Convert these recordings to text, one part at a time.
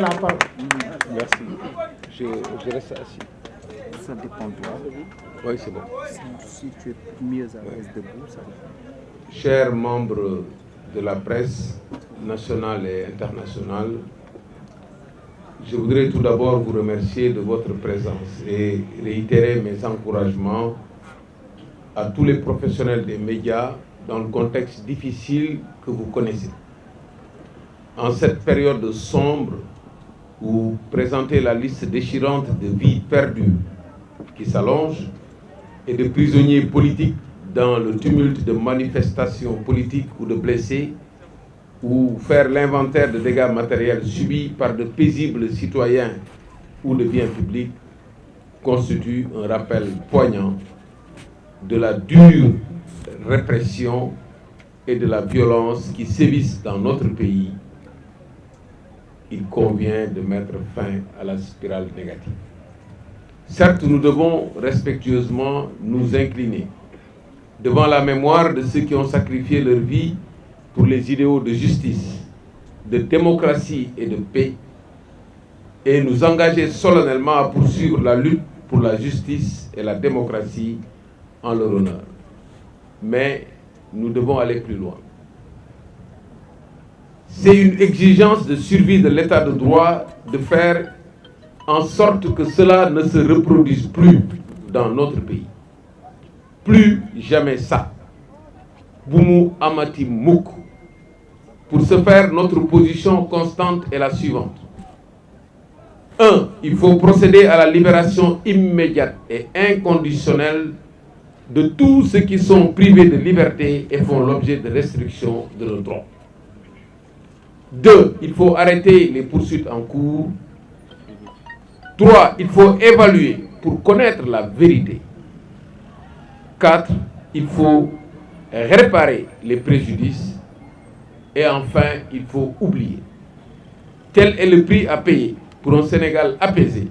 La parole. Merci. Je reste assis. Ça dépend de toi. Oui, c'est bon. Si tu es mieux à l'aise debout, ça dépend. Chers membres de la presse nationale et internationale, je voudrais tout d'abord vous remercier de votre présence et réitérer mes encouragements à tous les professionnels des médias dans le contexte difficile que vous connaissez. En cette période sombre où présenter la liste déchirante de vies perdues qui s'allonge et de prisonniers politiques dans le tumulte de manifestations politiques ou de blessés, ou faire l'inventaire de dégâts matériels subis par de paisibles citoyens ou de biens publics, constitue un rappel poignant de la dure répression et de la violence qui sévissent dans notre pays. Il convient de mettre fin à la spirale négative. Certes, nous devons respectueusement nous incliner devant la mémoire de ceux qui ont sacrifié leur vie pour les idéaux de justice, de démocratie et de paix, et nous engager solennellement à poursuivre la lutte pour la justice et la démocratie en leur honneur. Mais nous devons aller plus loin. C'est une exigence de survie de l'état de droit de faire en sorte que cela ne se reproduise plus dans notre pays. Plus jamais ça. Boumou Amati Mouk. Pour ce faire, notre position constante est la suivante. 1. Il faut procéder à la libération immédiate et inconditionnelle de tous ceux qui sont privés de liberté et font l'objet de restrictions de leurs droits. 2. Il faut arrêter les poursuites en cours. 3. Il faut évaluer pour connaître la vérité. 4. Il faut réparer les préjudices. Et enfin, il faut oublier. Tel est le prix à payer pour un Sénégal apaisé,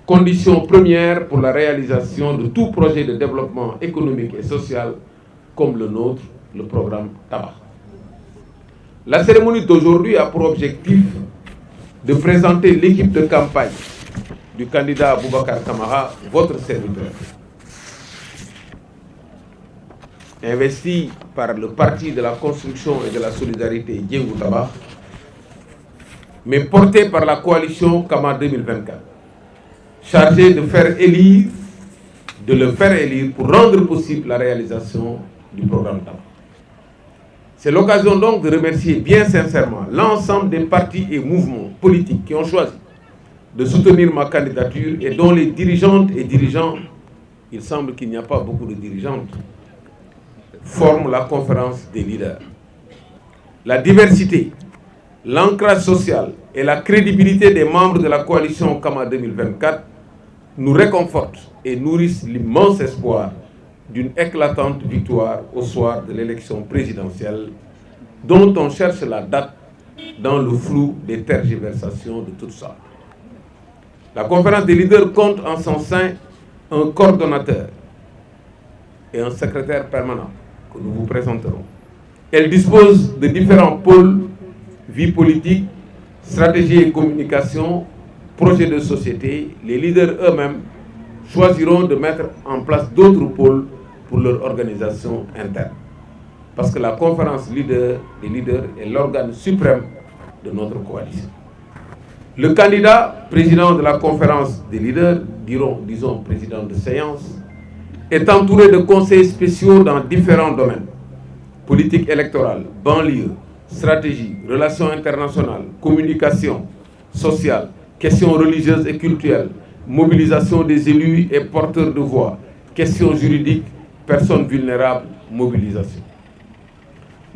condition première pour la réalisation de tout projet de développement économique et social comme le nôtre, le programme Tabac. La cérémonie d'aujourd'hui a pour objectif de présenter l'équipe de campagne du candidat Boubacar Camara, votre serviteur. Investi par le Parti de la Construction et de la Solidarité Diengu Tabac, mais porté par la coalition Kama 2024, chargé de le faire élire pour rendre possible la réalisation du programme Tabac. C'est l'occasion donc de remercier bien sincèrement l'ensemble des partis et mouvements politiques qui ont choisi de soutenir ma candidature et dont les dirigeantes et dirigeants, il semble qu'il n'y a pas beaucoup de dirigeantes, forment la conférence des leaders. La diversité, l'ancrage social et la crédibilité des membres de la coalition Kama 2024 nous réconfortent et nourrissent l'immense espoir d'une éclatante victoire au soir de l'élection présidentielle dont on cherche la date dans le flou des tergiversations de toutes sortes. La conférence des leaders compte en son sein un coordonnateur et un secrétaire permanent que nous vous présenterons. Elle dispose de différents pôles, vie politique, stratégie et communication, projets de société. Les leaders eux-mêmes choisiront de mettre en place d'autres pôles pour leur organisation interne. Parce que la conférence des leaders est l'organe suprême de notre coalition. Le candidat, président de la conférence des leaders, disons président de séance, est entouré de conseillers spéciaux dans différents domaines. Politique électorale, banlieue, stratégie, relations internationales, communication, sociale, questions religieuses et culturelles, mobilisation des élus et porteurs de voix, questions juridiques, personnes vulnérables, mobilisation.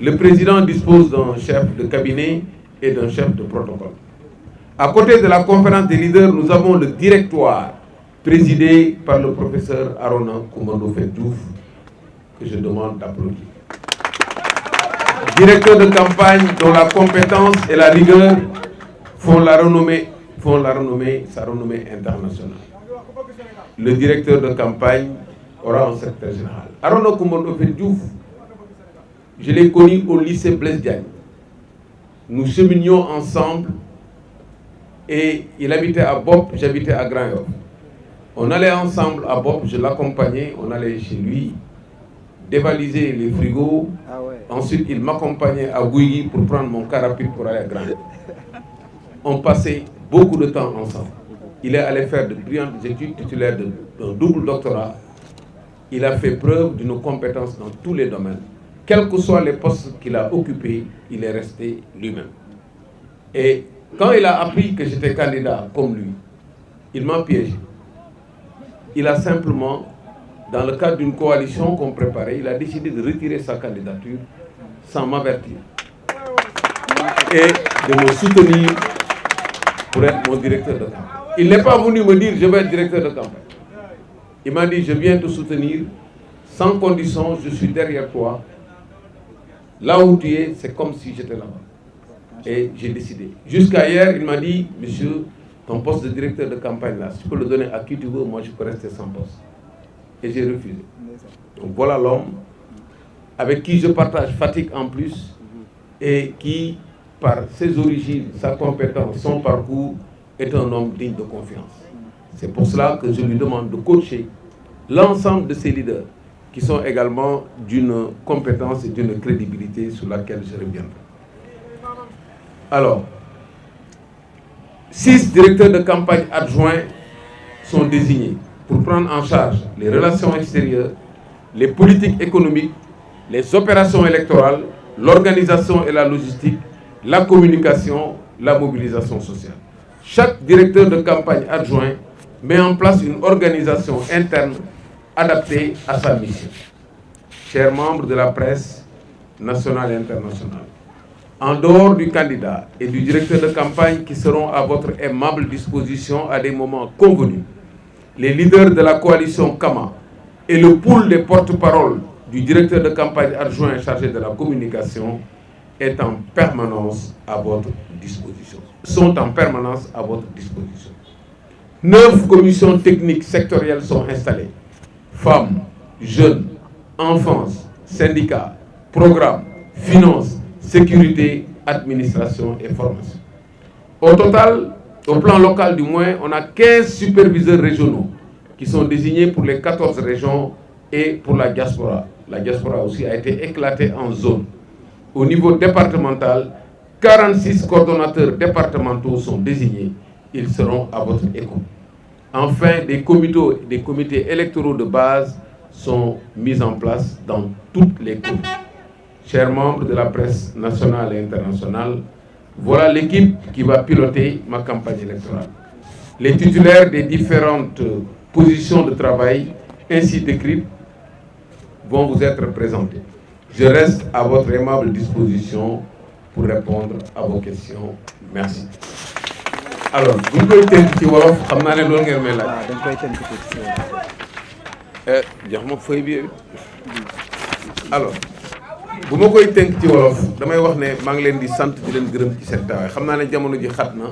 Le président dispose d'un chef de cabinet et d'un chef de protocole. À côté de la conférence des leaders, nous avons le directoire présidé par le professeur Arona Koumando Diouf, que je demande d'applaudir. Directeur de campagne dont la compétence et la rigueur font sa renommée internationale. Le directeur de campagne aura un secrétaire général. Arona Koumando Diouf, je l'ai connu au lycée Blaise Diagne. Nous cheminions ensemble Et il habitait à Bop, j'habitais à Grand-Yoff. On allait ensemble à Bop, je l'accompagnais, on allait chez lui, dévaliser les frigos. Ah ouais. Ensuite, il m'accompagnait à Gouigui pour prendre mon car rapide pour aller à Grand-Yoff. On passait beaucoup de temps ensemble. Il est allé faire de brillantes études, titulaire d'un double doctorat. Il a fait preuve d'une compétence dans tous les domaines. Quels que soient les postes qu'il a occupés, il est resté lui-même. Et quand il a appris que j'étais candidat comme lui, il m'a piégé. Il a simplement, dans le cadre d'une coalition qu'on préparait, il a décidé de retirer sa candidature sans m'avertir et de me soutenir pour être mon directeur de campagne. Il n'est pas venu me dire je vais être directeur de campagne. Il m'a dit je viens te soutenir sans condition, je suis derrière toi. Là où tu es, c'est comme si j'étais là-bas. Et j'ai décidé. Jusqu'à hier, il m'a dit, monsieur, ton poste de directeur de campagne là, si tu peux le donner à qui tu veux, moi je peux rester sans poste. Et j'ai refusé. Donc voilà l'homme avec qui je partage fatigue en plus et qui, par ses origines, sa compétence, son parcours, est un homme digne de confiance. C'est pour cela que je lui demande de coacher l'ensemble de ces leaders qui sont également d'une compétence et d'une crédibilité sur laquelle je reviendrai. Alors, 6 directeurs de campagne adjoints sont désignés pour prendre en charge les relations extérieures, les politiques économiques, les opérations électorales, l'organisation et la logistique, la communication, la mobilisation sociale. Chaque directeur de campagne adjoint met en place une organisation interne adaptée à sa mission. Chers membres de la presse nationale et internationale, en dehors du candidat et du directeur de campagne qui seront à votre aimable disposition à des moments convenus, les leaders de la coalition Kama et le pool des porte-paroles du directeur de campagne adjoint chargé de la communication est en permanence à votre disposition. Sont en permanence à votre disposition. 9 commissions techniques sectorielles sont installées. Femmes, jeunes, enfance, syndicats, programmes, finances, sécurité, administration et formation. Au total, au plan local du moins, on a 15 superviseurs régionaux qui sont désignés pour les 14 régions et pour la diaspora. La diaspora aussi a été éclatée en zones. Au niveau départemental, 46 coordonnateurs départementaux sont désignés. Ils seront à votre écoute. Enfin, des comités électoraux de base sont mis en place dans toutes les communes. Chers membres de la presse nationale et internationale, voilà l'équipe qui va piloter ma campagne électorale. Les titulaires des différentes positions de travail ainsi décrites vont vous être présentés. Je reste à votre aimable disposition pour répondre à vos questions. Merci. Alors, bu ñu koy tënk ci wolof xam naa ne loolu ngeen may laaj. waaw da nga koy tënk ci wolof. jox ma feuille bi. Alors, bu ma koy tënk ci wolof damay wax ne maa ngi leen di sant di leen gërëm ci seen tawaay xam naa ne jamono ji xat na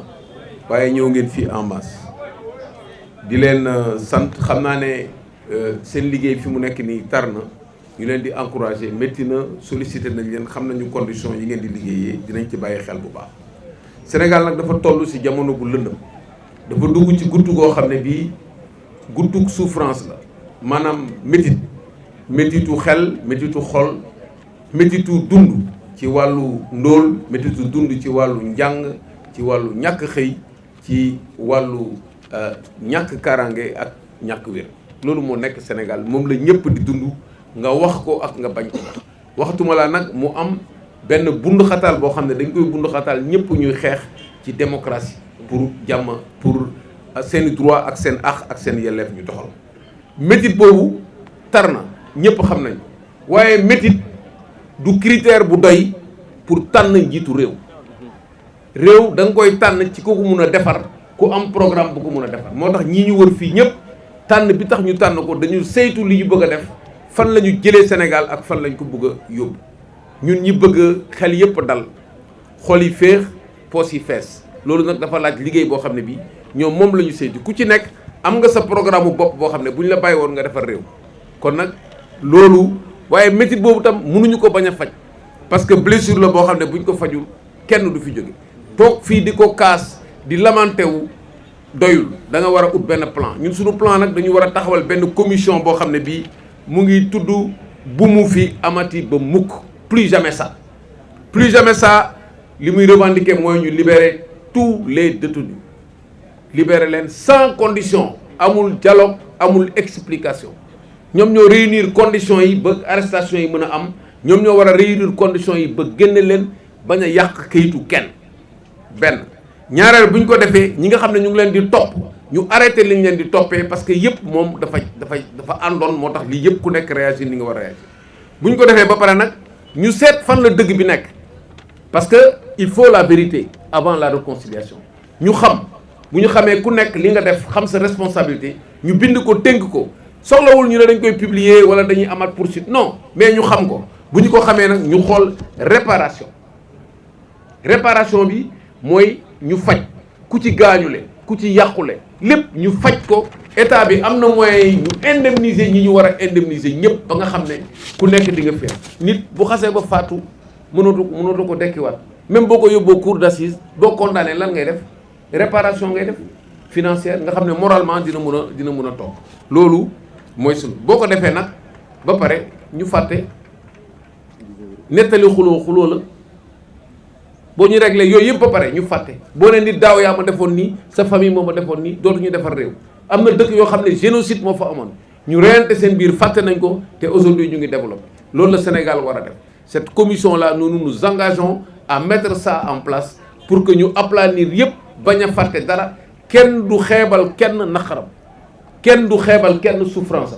waaye ñëw ngeen fii en masse di leen sant xam naa ne seen liggéey fi mu nekk nii tar na ñu leen di encourager métti na sollicité nañ leen xam nañu conditions yi ngeen di liggéeyee dinañ ci bàyyi xel bu baax. Sénégal nag dafa toll ci jamono bu lëndëm dafa dugg ci guttu goo xam ne bii guttug souffrance la maanaam métitu xel métitu xol métitu dund ci wàllu ndóol métitu dund ci wàllu njàng ci wàllu ñàkk xëy ci wàllu ñàkk kaaraange ak ñàkk wér loolu moo nekk Sénégal moom la ñëpp di dund nga wax ko ak nga bañ ko wax waxatuma laa nag mu am benn bundu xataal boo xam ne dañ koy bundu xataal ñëpp ñuy xeex ci démocratie pour jàmm pour seeni droit ak seen àq ak seen yelleef ñu doxal métit boobu tar na ñëpp xam nañ waaye métit du critère bu doy pour tànn njiitu réew da nga koy tànn ci ku ko mun a defar ku am programme bu ko mun a defar moo tax ñii ñu wër fii ñëpp tànn bi tax ñu tànn ko dañu saytu li ñu bëgg a def fan la ñu jëlee Sénégal ak fan lañ ko bëgg a yóbbu ñun ñi bëgg xel yëpp dal xol yi féex poos yi fees loolu nag dafa laaj liggéey boo xam ne bii ñoom moom la ñu saytu ku ci nekk am nga sa programme bopp boo xam ne bu ñu la bàyyi woon nga defar réew kon nag loolu waaye métit boobu tam mënuñu ko bañ a faj parce que blessure la boo xam ne buñ ko fajul kenn du fi jóge toog fii di ko kaas di lamenté wu doyul da nga war a ut benn plan ñun suñu plan nag dañu war a taxawal benn commission boo xam ne bii mu ngi tudd bu mu fi amati ba mukk plus jamais ça li muy revendiquer mooy ñu libérer tous les détenus libérer leen sans condition amul dialogue amul explication ñoom ñoo réunir conditions yi ba arrestation yi mën a am ñoom ñoo war a réunir conditions yi ba génne leen bañ a yàq kayitu kenn benn ñaareel bu ñu ko defee ñi nga xam ne ñu ngi leen di topp ñu arrêté li ñu leen di toppee parce que yëpp moom dafa àndoon moo tax lii yëpp ku nekk réagir ni nga war a réagir bu ñu ko defee ba pare nag ñu seet fan la dëgg bi nekk parce que il faut la vérité avant la réconciliation ñu xam bu ñu xamee ku nekk li nga def xam sa responsabilité ñu bind ko tënk ko soxlawul ñu ne dañ koy publier wala dañuy amat poursuite non mais ñu xam ko bu ñu ko xamee nag ñu xool réparation bi mooy ñu faj ku ci gaañule ku ci yàqule lépp ñu faj ko état bi am na moyens yi ñu indemniser ñi ñu war a indemniser ñëpp ba nga xam ne ku nekk di nga feeñ nit bu xasee ba faatu mënatu ko dekkiwaat même boo ko yóbboo cour d'assises boo condamné lan ngay def réparation ngay def financière nga xam ne moralement dina mën a toog loolu mooy sunu boo ko defee nag ba pare ñu fàtte nettali xuloo la boo ñu réglé yooyu yëpp ba pare ñu fàtte boo ne nit daaw yaa ma defoon nii sa famille moo ma defoon nii dootuñu defar réew am na dëkk yoo xam ne génocide moo fa amoon ñu reyante seen biir fàtte nañ ko te aujourd'hui ñu ngi développé loolu la Sénégal war a def cette commission là nous nous engageons à mettre ça en place pour que ñu aplanir yëpp bañ a fàtte dara kenn du xeebal kenn naqaram kenn du xeebal kenn souffrance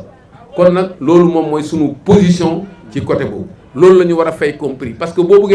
kon nag loolu moom mooy sunu position ci côté boobu loolu la ñu war a fay compris parce que boo bëggee